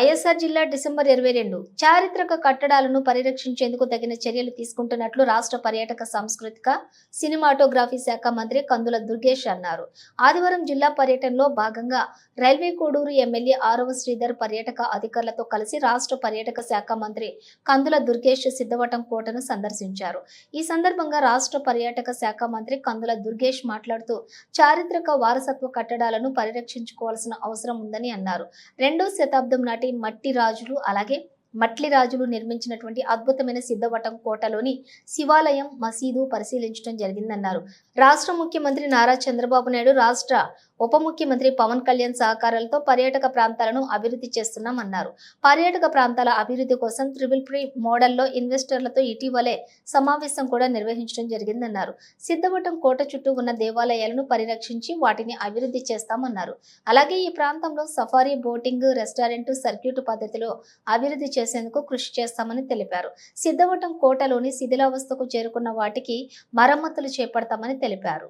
వైఎస్ఆర్ జిల్లా డిసెంబర్ 22 చారిత్రక కట్టడాలను పరిరక్షించేందుకు తగిన చర్యలు తీసుకుంటున్నట్లు రాష్ట్ర పర్యాటక సాంస్కృతిక సినిమాటోగ్రఫీ శాఖ మంత్రి కందుల దుర్గేష్ అన్నారు. ఆదివారం జిల్లా పర్యటనలో భాగంగా రైల్వే కోడూరు ఎమ్మెల్యే ఆరవ శ్రీధర్ పర్యాటక అధికారులతో కలిసి రాష్ట్ర పర్యాటక శాఖ మంత్రి కందుల దుర్గేష్ సిద్ధవటం కోటను సందర్శించారు. ఈ సందర్భంగా రాష్ట్ర పర్యాటక శాఖ మంత్రి కందుల దుర్గేష్ మాట్లాడుతూ చారిత్రక వారసత్వ కట్టడాలను పరిరక్షించుకోవాల్సిన అవసరం ఉందని అన్నారు. 2వ శతాబ్దం నాటి మట్లి రాజులు నిర్మించినటువంటి అద్భుతమైన సిద్ధవటం కోటలోని శివాలయం, మసీదు పరిశీలించడం జరిగిందన్నారు. రాష్ట్ర ముఖ్యమంత్రి నారా చంద్రబాబు నాయుడు, రాష్ట్ర ఉప ముఖ్యమంత్రి పవన్ కళ్యాణ్ సహకారాలతో పర్యాటక ప్రాంతాలను అభివృద్ధి చేస్తున్నామన్నారు. పర్యాటక ప్రాంతాల అభివృద్ధి కోసం 3 మోడల్లో ఇన్వెస్టర్లతో ఇటీవలే సమావేశం కూడా నిర్వహించడం జరిగిందన్నారు. సిద్ధవటం కోట చుట్టూ ఉన్న దేవాలయాలను పరిరక్షించి వాటిని అభివృద్ధి చేస్తామన్నారు. అలాగే ఈ ప్రాంతంలో సఫారీ, బోటింగ్, రెస్టారెంట్, సర్క్యూట్ పద్ధతిలో అభివృద్ధి చేసేందుకు కృషి చేస్తామని తెలిపారు. సిద్ధవటం కోటలోని శిథిలావస్థకు చేరుకున్న వాటికి మరమ్మతులు చేపడతామని తెలిపారు.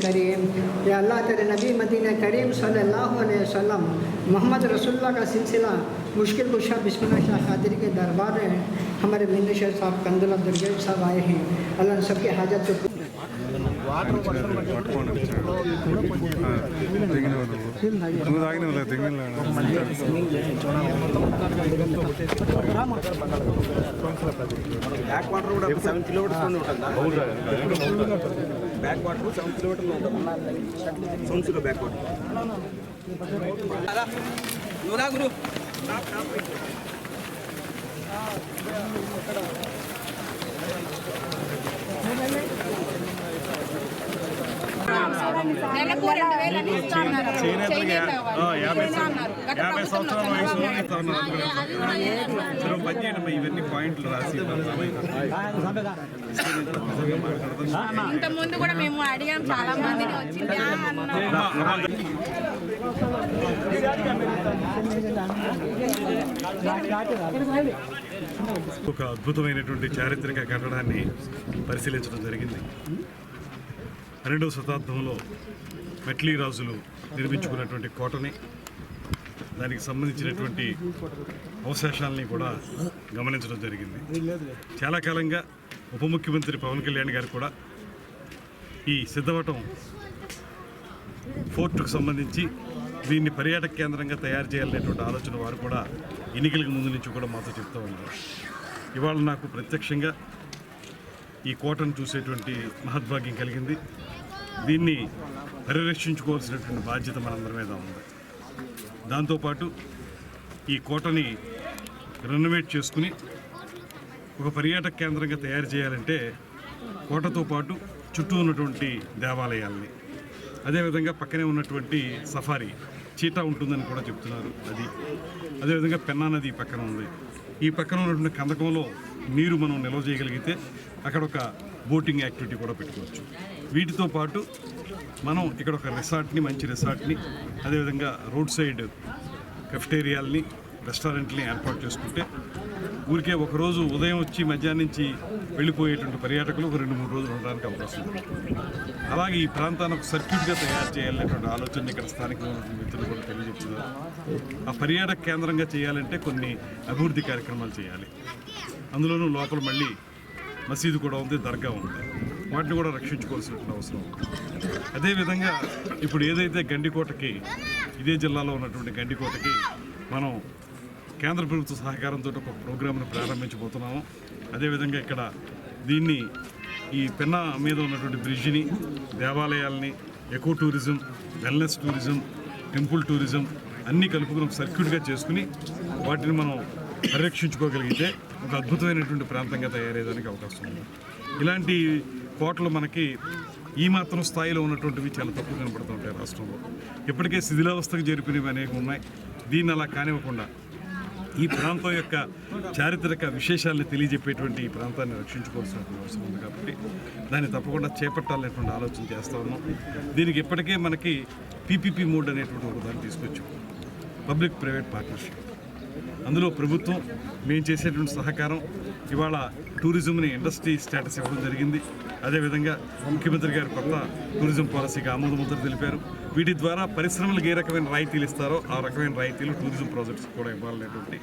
करीम या अल्लाह तेरे नबी मदीना करीम सल्लल्लाहु अलैहि वसल्लम मोहम्मद रसूलुल्लाह का सिलसिला मुश्किल कुशा बिस्मिल्लाह शाह कादरी के दरबार में हमारे मिन्नी शेख साहब कंदुला दुर्गेश साहब आए हैं। अल्लाह ने सबकी हाजत को बैक वाटर 7 किलोमीटर सौंसी बैक वाटर गुरु నెలకు 2000 ఇస్తున్నారు. చేనేత 50 సంవత్సరాల వయసు ఇవన్నీ పాయింట్లు రాసి ఇంత ముందు కూడా మేము అడిగాం, చాలా మందిని వచ్చింది. ఒక అద్భుతమైనటువంటి చారిత్రక కట్టడాన్ని పరిశీలించడం జరిగింది. 12వ శతాబ్దంలో మెట్లీ రాజులు నిర్మించుకున్నటువంటి కోటని, దానికి సంబంధించినటువంటి అవశేషాలని కూడా గమనించడం జరిగింది. చాలా కాలంగా ఉప ముఖ్యమంత్రి పవన్ కళ్యాణ్ గారు కూడా ఈ సిద్ధవటం ఫోర్టుకు సంబంధించి దీన్ని పర్యాటక కేంద్రంగా తయారు చేయాలనేటువంటి ఆలోచన వారు కూడా ఎన్నికలకు ముందు నుంచి కూడా మాతో చెప్తూ ఉన్నారు. ఇవాళ నాకు ప్రత్యక్షంగా ఈ కోటను చూసేటువంటి మహద్భాగ్యం కలిగింది. దీన్ని పరిరక్షించుకోవాల్సినటువంటి బాధ్యత మనందరి మీద ఉంది. దాంతోపాటు ఈ కోటని రెనోవేట్ చేసుకుని ఒక పర్యాటక కేంద్రంగా తయారు చేయాలంటే కోటతో పాటు చుట్టూ ఉన్నటువంటి దేవాలయాల్ని, అదేవిధంగా పక్కనే ఉన్నటువంటి సఫారీ చీటా ఉంటుందని కూడా చెప్తున్నారు. అదేవిధంగా పెన్నా నది పక్కన ఉంది. ఈ పక్కన ఉన్నటువంటి కందకంలో నీరు మనం నిల్వ చేయగలిగితే అక్కడ ఒక బోటింగ్ యాక్టివిటీ కూడా పెట్టుకోవచ్చు. వీటితో పాటు మనం ఇక్కడ ఒక మంచి రిసార్ట్ని, అదేవిధంగా రోడ్ సైడ్ కెఫ్టేరియాల్ని, రెస్టారెంట్ని ఏర్పాటు చేసుకుంటే ఊరికే ఒకరోజు ఉదయం వచ్చి మధ్యాహ్నం నుంచి వెళ్ళిపోయేటువంటి పర్యాటకులు ఒక 2-3 రోజులు ఉండడానికి అవకాశం ఉంది. అలాగే ఈ ప్రాంతాన్ని ఒక సర్క్యూట్గా తయారు చేయాలనేటువంటి ఆలోచన ఇక్కడ స్థానికంగా ఉన్నటువంటి మిత్రులు కూడా తెలియజెప్తున్నారు. ఆ పర్యాటక కేంద్రంగా చేయాలంటే కొన్ని అభివృద్ధి కార్యక్రమాలు చేయాలి. అందులోనూ లోపల మళ్ళీ మసీదు కూడా ఉంది, దర్గా ఉంది. వాటిని కూడా రక్షించుకోవాల్సినటువంటి అవసరం ఉంది. అదేవిధంగా ఇప్పుడు ఏదైతే గండికోటకి, ఇదే జిల్లాలో ఉన్నటువంటి గండికోటకి మనం కేంద్ర ప్రభుత్వ సహకారంతో ఒక ప్రోగ్రామ్ను ప్రారంభించబోతున్నాము. అదేవిధంగా ఇక్కడ దీన్ని ఈ పెన్నా మీద ఉన్నటువంటి బ్రిడ్జిని, దేవాలయాల్ని, eco tourism, wellness tourism, temple tourism అన్నీ కలుపుకుని ఒక సర్క్యూట్గా చేసుకుని వాటిని మనం పరిరక్షించుకోగలిగితే ఒక అద్భుతమైనటువంటి ప్రాంతంగా తయారయ్యేదానికి అవకాశం ఉంది. ఇలాంటి కోటలు మనకి ఈ మాత్రం స్థాయిలో ఉన్నటువంటివి చాలా తక్కువ కనపడుతూ ఉంటాయి రాష్ట్రంలో. ఇప్పటికే శిథిలావస్థకు జరిపినవి అనేవి ఉన్నాయి. దీన్ని అలా కానివ్వకుండా ఈ ప్రాంతం యొక్క చారిత్రక విశేషాలను తెలియజెప్పేటువంటి ఈ ప్రాంతాన్ని రక్షించుకోవాల్సినటువంటి అవసరం ఉంది. కాబట్టి దాన్ని తప్పకుండా చేపట్టాలనేటువంటి ఆలోచన చేస్తూ ఉన్నాం. దీనికి ఇప్పటికే మనకి PPP మోడ్ అనేటువంటి ఒక దాన్ని తీసుకొచ్చాం, పబ్లిక్ ప్రైవేట్ పార్ట్నర్షిప్. అందులో ప్రభుత్వం మేము చేసేటువంటి సహకారం ఇవాళ టూరిజంని ఇండస్ట్రీ స్టేటస్ ఇవ్వడం జరిగింది. అదేవిధంగా ముఖ్యమంత్రి గారు కొత్త టూరిజం పాలసీకి ఆమోదముద్ర తెలిపారు. వీటి ద్వారా పరిశ్రమలకు ఏ రకమైన రాయితీలు ఇస్తారో ఆ రకమైన రాయితీలు టూరిజం ప్రాజెక్ట్స్ కూడా ఇవ్వాలనేటువంటి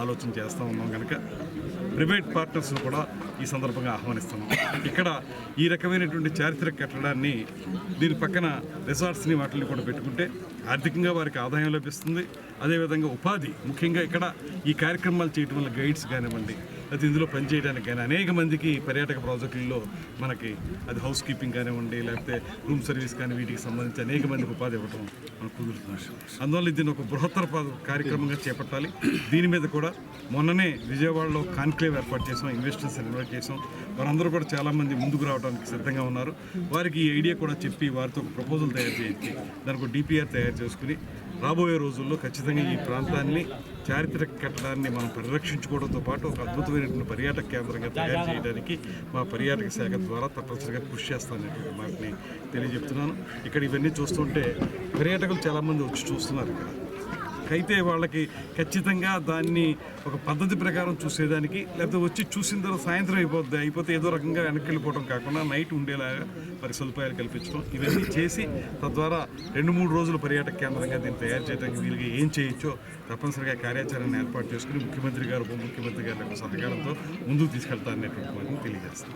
ఆలోచన చేస్తూ ఉన్నాం. కనుక ప్రైవేట్ పార్ట్నర్స్ను కూడా ఈ సందర్భంగా ఆహ్వానిస్తున్నాం. ఇక్కడ ఈ రకమైనటువంటి చారిత్రక కట్టడాన్ని దీని పక్కన రిసార్ట్స్ని వాటిని కూడా పెట్టుకుంటే ఆర్థికంగా వారికి ఆదాయం లభిస్తుంది. అదేవిధంగా ఉపాధి, ముఖ్యంగా ఇక్కడ ఈ కార్యక్రమాలు చేయడం వల్ల గైడ్స్ కానివ్వండి, అది ఇందులో పనిచేయడానికి కానీ అనేక మందికి పర్యాటక ప్రాజెక్టుల్లో మనకి అది హౌస్ కీపింగ్ కానివ్వండి, లేకపోతే రూమ్ సర్వీస్ కానీ వీటికి సంబంధించి అనేక మందికి ఉపాధి ఇవ్వడం మనకు కుదురుతుంది. అందువల్ల దీన్ని ఒక బృహత్తర కార్యక్రమంగా చేపట్టాలి. దీని మీద కూడా మొన్ననే విజయవాడలో కాన్క్లేవ్ ఏర్పాటు చేసాం, ఇన్వెస్టర్స్ ఇన్వైట్ చేసాం. వారందరూ కూడా చాలామంది ముందుకు రావడానికి సిద్ధంగా ఉన్నారు. వారికి ఈ ఐడియా కూడా చెప్పి వారితో ఒక ప్రపోజల్ తయారు చేయించి దానికి ఒక డిపిఆర్ తయారు చేసుకుని రాబోయే రోజుల్లో ఖచ్చితంగా ఈ ప్రాంతాన్ని చారిత్రక కట్టడాన్ని మనం పరిరక్షించుకోవడంతో పాటు ఒక అద్భుతమైనటువంటి పర్యాటక కేంద్రంగా తయారు చేయడానికి మా పర్యాటక శాఖ ద్వారా తప్పనిసరిగా కృషి చేస్తాననేటువంటి మాటని తెలియజెప్తున్నాను. ఇక్కడ ఇవన్నీ చూస్తుంటే పర్యాటకులు చాలామంది వచ్చి చూస్తున్నారు. ఇక్కడ అయితే వాళ్ళకి ఖచ్చితంగా దాన్ని ఒక పద్ధతి ప్రకారం చూసేదానికి, లేకపోతే వచ్చి చూసిన తర్వాత సాయంత్రం అయిపోతే ఏదో రకంగా వెనక్కి వెళ్ళిపోవడం కాకుండా నైట్ ఉండేలాగా మరి సదుపాయాలు కల్పించడం, ఇవన్నీ చేసి తద్వారా 2-3 రోజుల పర్యాటక కేంద్రంగా దీన్ని తయారు చేయడానికి వీళ్ళకి ఏం చేయొచ్చో తప్పనిసరిగా కార్యాచరణ ఏర్పాటు చేసుకుని ముఖ్యమంత్రి గారు, ఉప ముఖ్యమంత్రి గారి యొక్క సహకారంతో ముందుకు తీసుకెళ్తారనేటువంటి వాటిని తెలియజేస్తాను.